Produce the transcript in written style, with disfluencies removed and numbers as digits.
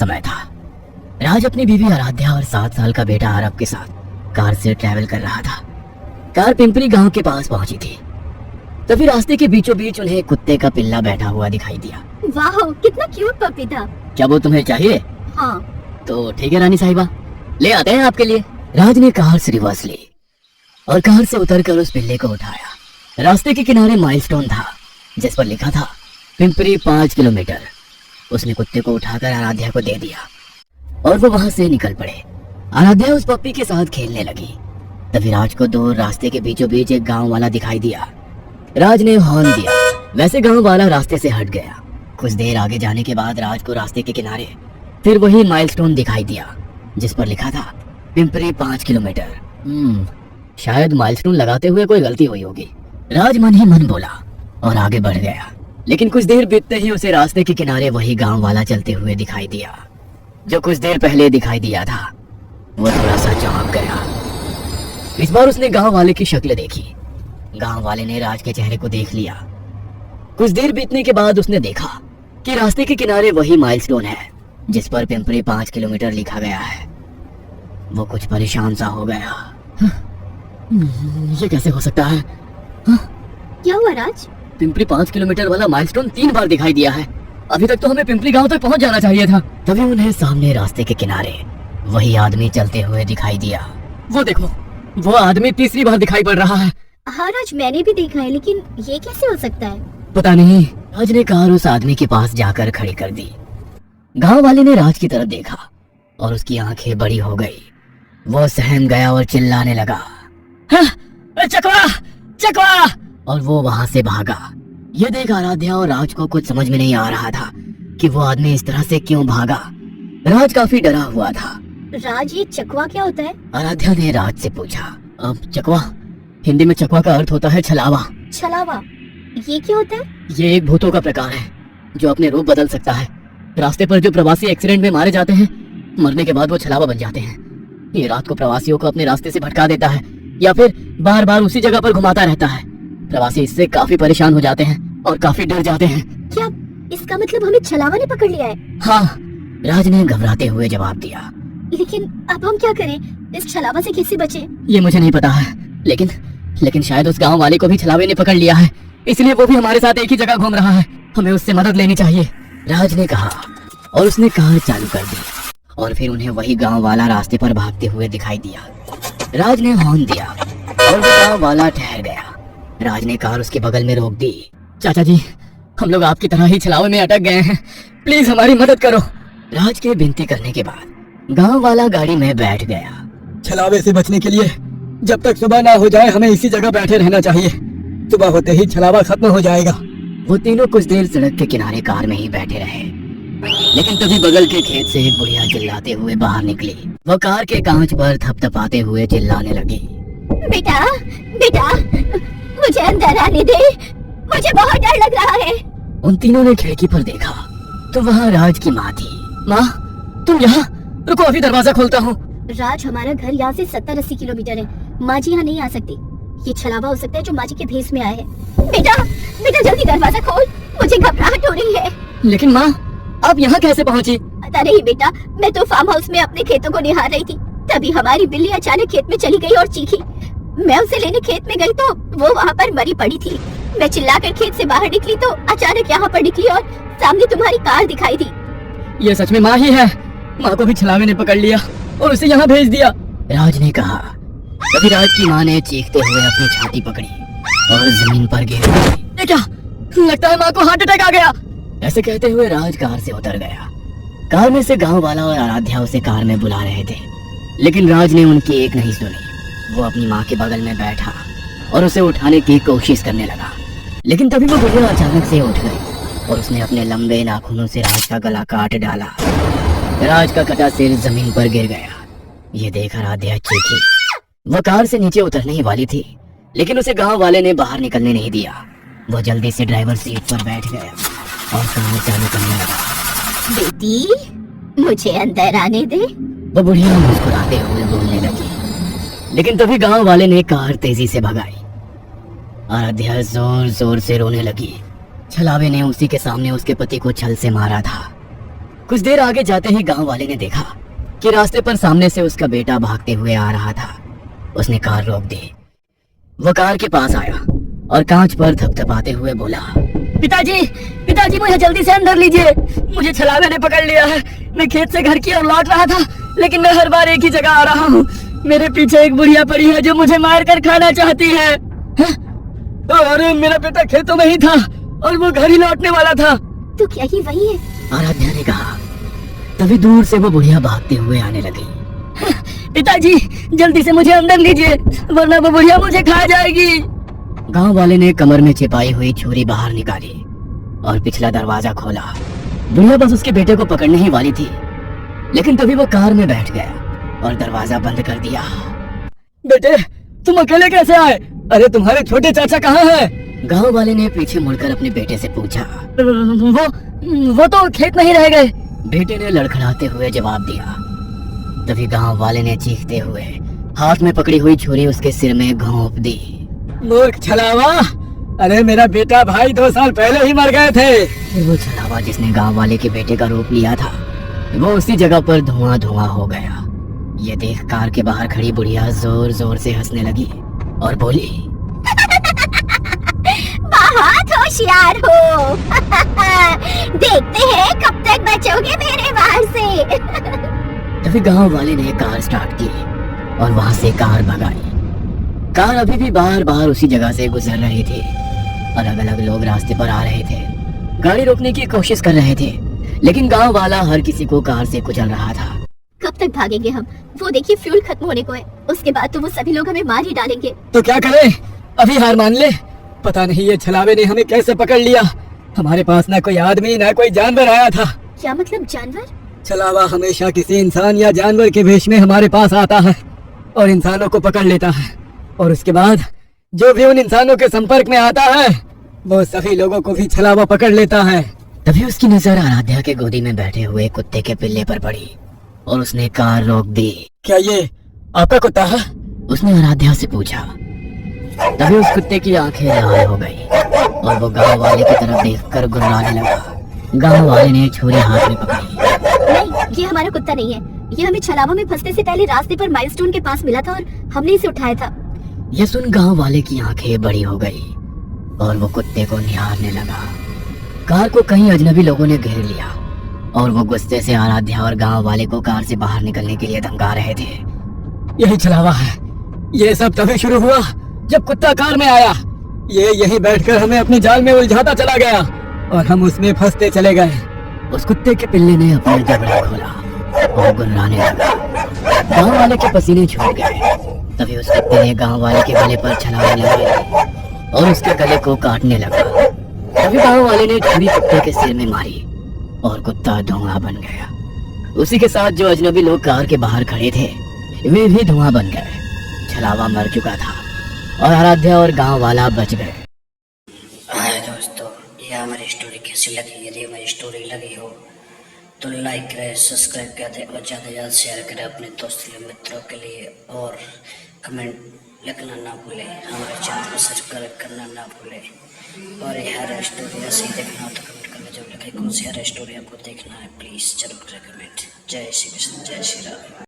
समय था। राज अपनी बीवी आराध्या और 7 साल का बेटा आरव के साथ कार से ट्रैवल कर रहा था। कार पिंपरी गांव के पास पहुंची थी। तभी रास्ते के बीचों बीच उन्हें कुत्ते का पिल्ला बैठा हुआ दिखाई दिया। वाह, कितना क्यूट पपी था। क्या वो तुम्हें चाहिए? हाँ। तो ठीक है रानी साहिबा, ले आते हैं आपके लिए। राज ने कार से रिवर्स ली और कार से उतरकर उस पिल्ले को उठाया। रास्ते के किनारे माइलस्टोन था जिस पर लिखा था पिंपरी 5 किलोमीटर। उसने कुत्ते को उठाकर आराध्या को दे दिया और वो वहां से निकल पड़े। आराध्या उस पप्पी के साथ खेलने लगी। तभी राज को दूर रास्ते के बीचों बीच एक गांव वाला दिखाई दिया। राज ने हॉर्न दिया। वैसे गांव वाला रास्ते से हट गया। कुछ देर आगे जाने के बाद राज को रास्ते के किनारे फिर वही माइलस्टोन दिखाई दिया जिस पर लिखा था पिंपरी 5 किलोमीटर। शायद माइलस्टोन लगाते हुए कोई गलती हुई होगी। राज मन ही मन बोला और आगे बढ़ गया। लेकिन कुछ देर बीतते ही उसे रास्ते के किनारे वही गांव वाला चलते हुए दिखाई दिया जो कुछ देर पहले दिखाई दिया था। वो थोड़ा सा चौंक गया। इस बार उसने गांव वाले की शक्ल देखी। गांव वाले ने राज के चेहरे को देख लिया। कुछ देर बीतने के बाद उसने देखा कि रास्ते के किनारे वही माइलस्टोन है जिस पर पिंपरी 5 किलोमीटर लिखा गया है। वो कुछ परेशान सा हो गया। ये कैसे हो सकता है? क्या हुआ राज? पिंपरी 5 किलोमीटर वाला माइलस्टोन 3 बार दिखाई दिया है। अभी तक तो हमें पिंपरी गांव तक पहुंच जाना चाहिए था। तभी उन्हें सामने रास्ते के किनारे वही आदमी चलते हुए दिखाई दिया। वो देखो, वो आदमी तीसरी बार दिखाई पड़ रहा है। हाँ राज, मैंने भी देखा है, लेकिन ये कैसे हो सकता है? पता नहीं। राज ने कार उस आदमी के पास जाकर खड़ी कर दी। गांव वाले ने राज की तरफ देखा और उसकी आंखें बड़ी हो गई। वो सहम गया और चिल्लाने लगा, चकवा चकवा, और वो वहां से भागा। ये देख आराध्या और राज को कुछ समझ में नहीं आ रहा था कि वो आदमी इस तरह से क्यों भागा। राज काफी डरा हुआ था। राज, ये चकवा क्या होता है? आराध्या ने राज से पूछा। अब चकवा, हिंदी में चकवा का अर्थ होता है छलावा। छलावा? ये क्या होता है? ये एक भूतों का प्रकार है जो अपने रूप बदल सकता है। रास्ते पर जो प्रवासी एक्सीडेंट में मारे जाते हैं, मरने के बाद वो छलावा बन जाते हैं। ये रात को प्रवासियों को अपने रास्ते से भटका देता है या फिर बार बार उसी जगह पर घुमाता रहता है। प्रवासी इससे काफी परेशान हो जाते हैं और काफी डर जाते हैं। क्या इसका मतलब हमें छलावा ने पकड़ लिया है? हाँ, राज ने घबराते हुए जवाब दिया। लेकिन अब हम क्या करें? इस छलावा से कैसे बचे? ये मुझे नहीं पता है, लेकिन शायद उस गांव वाले को भी छलावे ने पकड़ लिया है, इसलिए वो भी हमारे साथ एक ही जगह घूम रहा है। हमें उससे मदद लेनी चाहिए, राज ने कहा और उसने कार चालू कर दी। और फिर उन्हें वही गांव वाला रास्ते पर भागते हुए दिखाई दिया। राज ने हॉर्न दिया और वो गांव वाला ठहर गया। राज ने कार उसके बगल में रोक दी। चाचा जी, हम लोग आपकी तरह ही छलावे में अटक गए हैं, प्लीज हमारी मदद करो। राज के विनती करने के बाद गांव वाला गाड़ी में बैठ गया। छलावे से बचने के लिए जब तक सुबह ना हो जाए हमें इसी जगह बैठे रहना चाहिए। सुबह होते ही छलावा खत्म हो जाएगा। वो तीनों कुछ देर सड़क के किनारे कार में ही बैठे रहे। लेकिन तभी बगल के खेत से एक बुढ़िया चिल्लाते हुए बाहर निकली। वो कार के कांच पर थपथपाते हुए चिल्लाने लगी, बेटा बेटा, मुझे अंदर आने दे, मुझे बहुत डर लग रहा है। उन तीनों ने खिड़की पर देखा तो वहाँ राज की माँ थी। माँ, तुम यहाँ रुको, अभी दरवाजा खोलता हूँ। राज, हमारा घर यहाँ से 70-80 किलोमीटर है। माँ जी यहाँ नहीं आ सकती। ये छलावा हो सकता है जो माँ जी के भेस में आया है। बेटा बेटा, जल्दी दरवाजा खोल, मुझे घबराहट हो रही है। लेकिन माँ, आप यहाँ कैसे पहुँची? पता नहीं बेटा, मैं तो फार्म हाउस में अपने खेतों को निहार रही थी। तभी हमारी बिल्ली अचानक खेत में चली गई और चीखी। मैं उसे लेने खेत में गई तो वो वहाँ पर मरी पड़ी थी। मैं चिल्लाकर खेत से बाहर निकली तो अचानक यहाँ पर निकली और सामने तुम्हारी कार दिखाई दी। ये सच में माँ ही है। माँ को भी छलावे ने पकड़ लिया और उसे यहाँ भेज दिया, राज ने कहा। तभी राज की माँ ने चीखते हुए अपनी छाती पकड़ी और जमीन पर गिर गई। ये क्या? लगता है माँ को हार्ट अटैक आ गया। ऐसे कहते हुए राज कार से उतर गया। कार में से गांव वाला और आराध्या उसे कार में बुला रहे थे, लेकिन राज ने उनकी एक नहीं सुनी। वो अपनी माँ के बगल में बैठा और उसे उठाने की कोशिश करने लगा। लेकिन तभी वो बुढ़िया अचानक से उठ गई और उसने अपने लंबे नाखूनों से राज का गला काट डाला। राज का कटा सिर जमीन पर गिर गया। ये देख आराध्या चीखी। वह कार से नीचे उतरने ही वाली थी, लेकिन उसे गांव वाले ने बाहर निकलने नहीं दिया। वो जल्दी से ड्राइवर सीट पर बैठ गया और कार चालू करने लगा। बेटी, मुझे अंदर आने दे। वो बुढ़िया मुस्कुराते हुए बोलने लगी, लेकिन तभी गांव वाले ने कार तेजी से भगाई। आराध्या जोर जोर से रोने लगी। छलावे ने उसी के सामने उसके पति को छल से मारा था। कुछ देर आगे जाते ही गांव वाले ने देखा कि रास्ते पर सामने से उसका बेटा भागते हुए आ रहा था। उसने कार रोक दी। वो कार के पास आया और कांच पर थपथपाते हुए बोला, पिताजी पिताजी मुझे जल्दी से अंदर लीजिए, मुझे छलावे ने पकड़ लिया है। मैं खेत से घर की ओर लौट रहा था, लेकिन मैं हर बार एक ही जगह आ रहा हूँ। मेरे पीछे एक बुढ़िया पड़ी है जो मुझे मार कर खाना चाहती है। अरे मेरा बेटा खेतों में ही था और वो घर ही लौटने वाला था। तो क्या ये वही है? आराध्या ने कहा। तभी दूर से वो बुढ़िया भागते हुए आने लगी। पिताजी जल्दी से मुझे अंदर लीजिए, वरना वो बुढ़िया मुझे खा जाएगी। गांव वाले ने कमर में छिपाई हुई छुरी बाहर निकाली और पिछला दरवाजा खोला। बुढ़िया बस उसके बेटे को पकड़ने ही वाली थी, लेकिन तभी वो कार में बैठ गया और दरवाजा बंद कर दिया। बेटे तुम अकेले कैसे आए? अरे तुम्हारे छोटे चाचा कहाँ हैं? गांव वाले ने पीछे मुड़कर अपने बेटे से पूछा। वो तो खेत में ही रह गए, बेटे ने लड़खड़ाते हुए जवाब दिया। तभी गांव वाले ने चीखते हुए हाथ में पकड़ी हुई छुरी उसके सिर में घोंप दी। मूर्ख छलावा, अरे मेरा बेटा भाई 2 साल पहले ही मर गए थे। फिर वो छलावा जिसने गांव वाले के बेटे का रूप लिया था, वो उसी जगह पर धुआं धुआं हो गया। ये देख कार के बाहर खड़ी बुढ़िया जोर जोर से हंसने लगी और बोली, बहुत होशियार हो। देखते हैं कब तक बचोगे मेरे वार से। तभी गांव वाले ने कार स्टार्ट की और वहां से कार भगाई। कार अभी भी बार बार उसी जगह से गुजर रही थी। अलग अलग लोग रास्ते पर आ रहे थे, गाड़ी रोकने की कोशिश कर रहे थे, लेकिन गांव वाला हर किसी को कार से कुचल रहा था। कब तक भागेंगे हम? वो देखिए फ्यूल खत्म होने को है, उसके बाद तो वो सभी लोग हमें मार ही डालेंगे। तो क्या करें? अभी हार मान ले। पता नहीं ये छलावे ने हमें कैसे पकड़ लिया। हमारे पास ना कोई आदमी ना कोई जानवर आया था। क्या मतलब जानवर? छलावा हमेशा किसी इंसान या जानवर के भेष में हमारे पास आता है और इंसानों को पकड़ लेता है, और उसके बाद जो भी उन इंसानों के संपर्क में आता है वो सभी लोगों को भी छलावा पकड़ लेता है। तभी उसकी नजर आराध्या के गोदी में बैठे हुए कुत्ते के पिल्ले पर पड़ी और उसने कार रोक दी। क्या ये आपका कुत्ता है? उसने आराध्या से पूछा। तभी उस कुत्ते की आंखें लाल हो गई और वो गांव वाले की तरफ देखकर गुर्राने लगा। गांव वाले ने छुरी हाथ में पकड़ी। नहीं, ये हमारा कुत्ता नहीं है। ये हमें छलावा में फंसने से पहले रास्ते पर माइलस्टोन के पास मिला था और हमने इसे उठाया था। यह सुन गांव वाले की आंखें बड़ी हो गई और वो कुत्ते को निहारने लगा। कार को कई अजनबी लोगों ने घेर लिया और वो गुस्से से आराध्या और गांव वाले को कार से बाहर निकलने के लिए धमका रहे थे। यही छलावा है। ये सब तभी शुरू हुआ जब कुत्ता कार में आया। ये यहीं बैठकर हमें अपनी जाल में उलझाता चला गया और हम उसमें फंसते चले गए। उस कुत्ते के पिल्ले ने अपना जबड़ा खोला और गुर्राने लगा। गांव वाले के पसीने छूट गए। तभी उस कुत्ते ने गांव वाले के गले पर छलांग लगाई और उसके गले को काटने लगा। तभी गांव वाले ने छुरी कुत्ते के सिर में मारी और कुत्ता धुआं बन गया। उसी के साथ जो अजनबी लोग कार के बाहर खड़े थे वे भी धुआं बन गए। छलावा मर चुका था और आराध्या और गांव वाला बच गए। हाय दोस्तों, ये हमारी स्टोरी कैसी लगी? यदि हमारी स्टोरी लगी हो तो लाइक करें, सब्सक्राइब करें और ज़्यादा से ज़्यादा शेयर करें अपने दोस्तों मित्रों के लिए, और कमेंट लिखना ना भूलें। हमारे चैनल को सब्सक्राइब करना ना भूलें। और ये हर स्टोरी ऐसे ही देखना हो तो कमेंट करना जरूर लिखें। कौन सी हर स्टोरी आपको देखना है, प्लीज़ जरूर करें कमेंट। जय श्री कृष्ण, जय श्री राम।